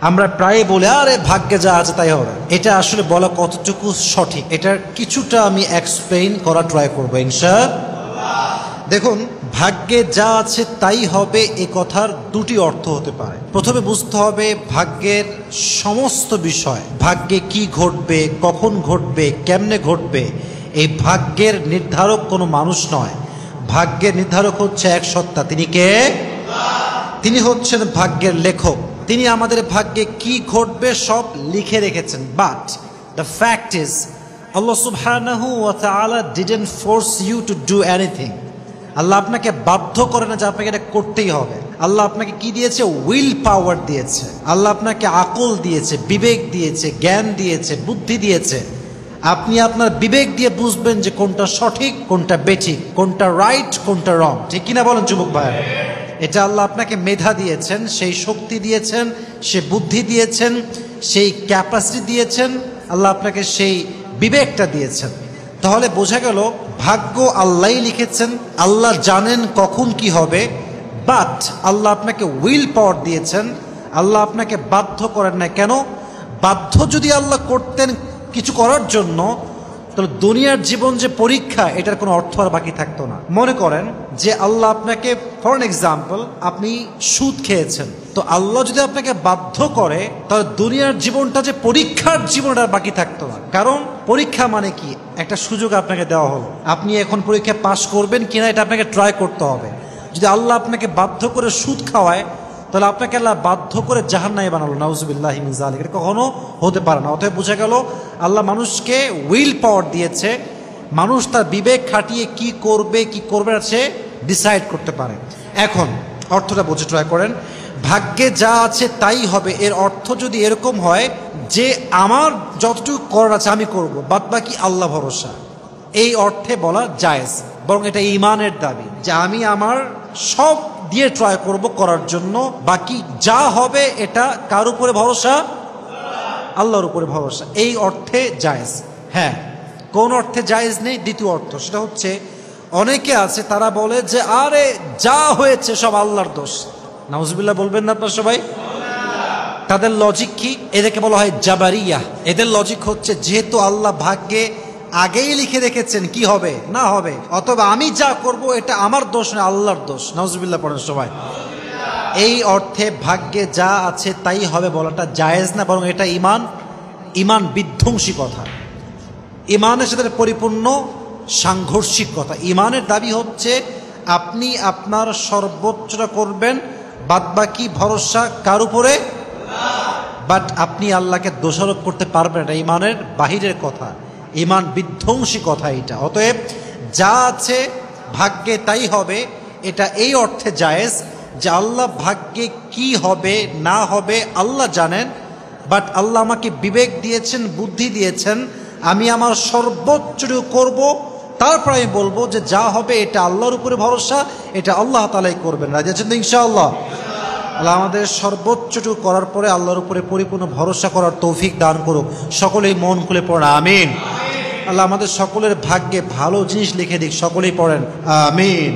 আমরা প্রায় বলে আরে ভাগ্যে যা আছে তাই হবে। এটা আসলে বলা কতটুকু সঠিক, এটার কিছুটা আমি এক্সপ্লেইন করা ট্রাই করবো ইনশাআল্লাহ। দেখুন, ভাগ্যে যা আছে তাই হবে এ কথার দুটি অর্থ হতে পারে। প্রথমে বুঝতে হবে ভাগ্যের সমস্ত বিষয়, ভাগ্যে কি ঘটবে, কখন ঘটবে, কেমনে ঘটবে, এই ভাগ্যের নির্ধারক কোনো মানুষ নয়। ভাগ্যের নির্ধারক হচ্ছে এক সত্তা। তিনি কে? তিনি হচ্ছেন ভাগ্যের লেখক। তিনি আমাদের ভাগ্যে কি ঘটবে সব লিখে রেখেছেন। But the fact is Allah সুবহানাহু ওয়া তাআলা didn't force you to do anything. Allah আপনাকে বাধ্য করে না যে আপনাকে এটা করতেই হবে। আল্লাহ আপনাকে কি দিয়েছে? উইল পাওয়ার দিয়েছে। আল্লাহ আপনাকে আকল দিয়েছে, বিবেক দিয়েছে, জ্ঞান দিয়েছে, বুদ্ধি দিয়েছে। আপনি আপনার বিবেক দিয়ে বুঝবেন যে কোনটা সঠিক, কোনটা বেঠিক, কোনটা রাইট, কোনটা রং। ঠিক কিনা বলেন যুবক ভাই? এটা আল্লাহ আপনাকে মেধা দিয়েছেন, সেই শক্তি দিয়েছেন, সে বুদ্ধি দিয়েছেন, সেই ক্যাপাসিটি দিয়েছেন, আল্লাহ আপনাকে সেই বিবেকটা দিয়েছেন। তাহলে বোঝা গেল ভাগ্য আল্লাহই লিখেছেন, আল্লাহ জানেন কখন কি হবে। বাট আল্লাহ আপনাকে উইল পাওয়ার দিয়েছেন, আল্লাহ আপনাকে বাধ্য করেন না। কেন? বাধ্য যদি আল্লাহ করতেন কিছু করার জন্য, তাহলে দুনিয়ার জীবন যে পরীক্ষা, এটার কোনো অর্থ আর বাকি থাকতো না। মনে করেন যে আল্লাহ আপনাকে, ফর এন এক্সাম্পল, আপনি সুদ খেয়েছেন, তো আল্লাহ যদি আপনাকে বাধ্য করে তাহলে দুনিয়ার জীবনটা যে পরীক্ষার জীবন আর বাকি থাকতো না। কারণ পরীক্ষা মানে কি? একটা সুযোগ আপনাকে দেওয়া হলো, আপনি এখন পরীক্ষায় পাশ করবেন কিনা এটা আপনাকে ট্রাই করতে হবে। যদি আল্লাহ আপনাকে বাধ্য করে সুদ খাওয়ায় তাহলে আপনাকে আল্লাহ বাধ্য করে জাহান্নামে বানালো, নাউজুবিল্লাহি মিন যালিক। এটা কখনো হতে পারে না। অতএব বোঝা গেল আল্লাহ মানুষকে উইল পাওয়ার দিয়েছে, মানুষ তার বিবেক খাটিয়ে কি করবে কি করবে না সে ডিসাইড করতে পারে। এখন অর্থটা বুঝে ট্রাই করেন। ভাগ্যে যা আছে তাই হবে, এর অর্থ যদি এরকম হয় যে আমার যতটুকু করার আছে আমি করব, বাদ বাকি আল্লাহ ভরসা, এই অর্থে বলা জায়েজ। বরং এটা ঈমানের দাবি যে আমি আমার সব দিয়ে ট্রাই করব করার জন্য, বাকি যা হবে এটা কার উপরে ভরসা? আল্লাহর উপরে ভরসা। এই অর্থে জায়েজ। হ্যাঁ, কোন অর্থে জায়েজ নেই? দ্বিতীয় অর্থ, সেটা হচ্ছে অনেকে আছে তারা বলে যে আরে যা হয়েছে সব আল্লাহর দোষ। নাউজুবিল্লাহ বলবেন না আপনারা সবাই? তাদের লজিক কি? এদেরকে বলা হয় জাবারিয়া। এদের লজিক হচ্ছে যেহেতু আল্লাহ ভাগ্যে আগেই লিখে রেখেছেন কি হবে না হবে, অথবা আমি যা করব এটা আমার দোষ না, আল্লাহর দোষ। নাউজুবিল্লাহ পড়েন সবাই। এই অর্থে ভাগ্যে যা আছে তাই হবে বলাটা জায়েজ না, বরং এটা ইমান বিধ্বংসী কথা, ইমানের সাথে পরিপূর্ণ সাংঘর্ষিক কথা। ইমানের দাবি হচ্ছে আপনি আপনার সর্বোচ্চটা করবেন, বাদবাকি ভরসা কার উপরে? বাট আপনি আল্লাহকে দোষারোপ করতে পারবেন, এটা ইমানের বাহিরের কথা, ইমান বিধ্বংসী কথা এটা। অতএব যা আছে ভাগ্যে তাই হবে, এটা এই অর্থে জায়েজ যে আল্লাহ ভাগ্যে কি হবে না হবে আল্লাহ জানেন। বাট আল্লাহ আমাকে বিবেক দিয়েছেন, বুদ্ধি দিয়েছেন, আমি আমার সর্বোচ্চটুকু করব, তারপর আমি বলবো যে যা হবে এটা আল্লাহর উপরে ভরসা, এটা আল্লাহ তাআলাই করবেন। রাজি আছেন তো ইনশাআল্লাহ? আল্লাহ আমাদের সর্বোচ্চটুকু করার পরে আল্লাহর উপরে পরিপূর্ণ ভরসা করার তৌফিক দান করুক। সকলেই মন খুলে পড়েন আমিন। আল্লাহ আমাদের সকলের ভাগ্যে ভালো জিনিস লিখে দিক। সকলেই পড়েন আমিন।